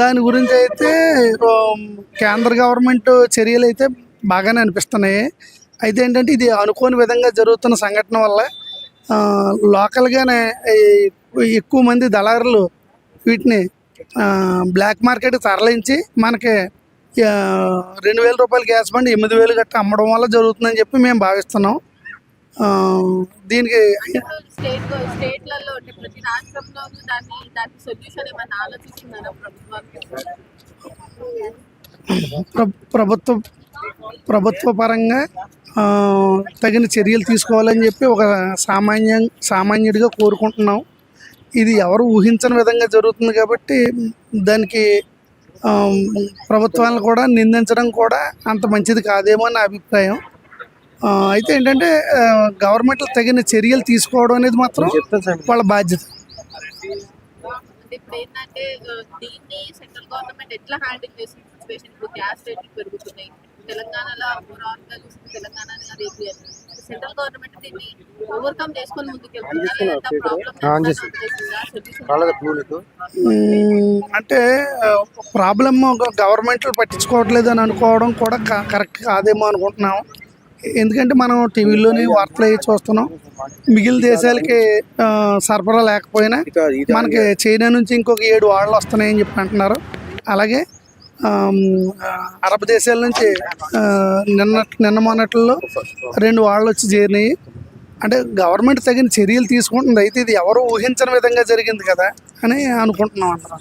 దాని గురించి అయితే కేంద్ర గవర్నమెంట్ చర్యలు అయితే బాగానే అనిపిస్తున్నాయి. అయితే ఏంటంటే ఇది అనుకోని విధంగా జరుగుతున్న సంఘటన వల్ల లోకల్గానే ఎక్కువ మంది దళారులు వీటిని బ్లాక్ మార్కెట్ తరలించి మనకి 2,000 రూపాయల గ్యాస్ బండ్ 8,000 గట్ట అమ్మడం వల్ల జరుగుతుందని చెప్పి మేము భావిస్తున్నాం. దీనికి ప్రభుత్వ పరంగా తగిన చర్యలు తీసుకోవాలని చెప్పి ఒక సామాన్యుడిగా కోరుకుంటున్నాం. ఇది ఎవరు ఊహించని విధంగా జరుగుతుంది కాబట్టి దానికి ప్రభుత్వాలను కూడా నిందించడం కూడా అంత మంచిది కాదేమో అని నా అభిప్రాయం. అయితే ఏంటంటే గవర్నమెంట్ తగిన చర్యలు తీసుకోవడం అనేది మాత్రం వాళ్ళ బాధ్యత. ఇప్పుడు ఏంటంటే దీన్ని సెంట్రల్ గవర్నమెంట్ ఎట్లా హ్యాండిల్ చేసిన సిచ్యువేషన్, ఇప్పుడు గ్యాస్ రేట్లు పెరుగుతున్నాయి తెలంగాణలో, ఓవరాల్గా చూస్తే తెలంగాణ సెంట్రల్ గవర్నమెంట్ దీన్ని ఓవర్కమ్ చేసుకొని అంటే ప్రాబ్లమ్ గవర్నమెంట్లు పట్టించుకోవట్లేదు అని అనుకోవడం కూడా కరెక్ట్ కాదేమో అనుకుంటున్నాం. ఎందుకంటే మనం టీవీలోని వార్తలు అవి చూస్తున్నాం. మిగిలిన దేశాలకి సరఫరా లేకపోయినా మనకి చైనా నుంచి ఇంకొక 7 వాడలు వస్తున్నాయని చెప్పి అంటున్నారు. అలాగే అరబ్ దేశాల నుంచి నిన్న మొన్నట్లో 2 వాడలు వచ్చి చేరినాయి. అంటే గవర్నమెంట్ తగిన చర్యలు తీసుకుంటుంది. అయితే ఇది ఎవరు ఊహించని విధంగా జరిగింది కదా అని అనుకుంటున్నాం అందరం.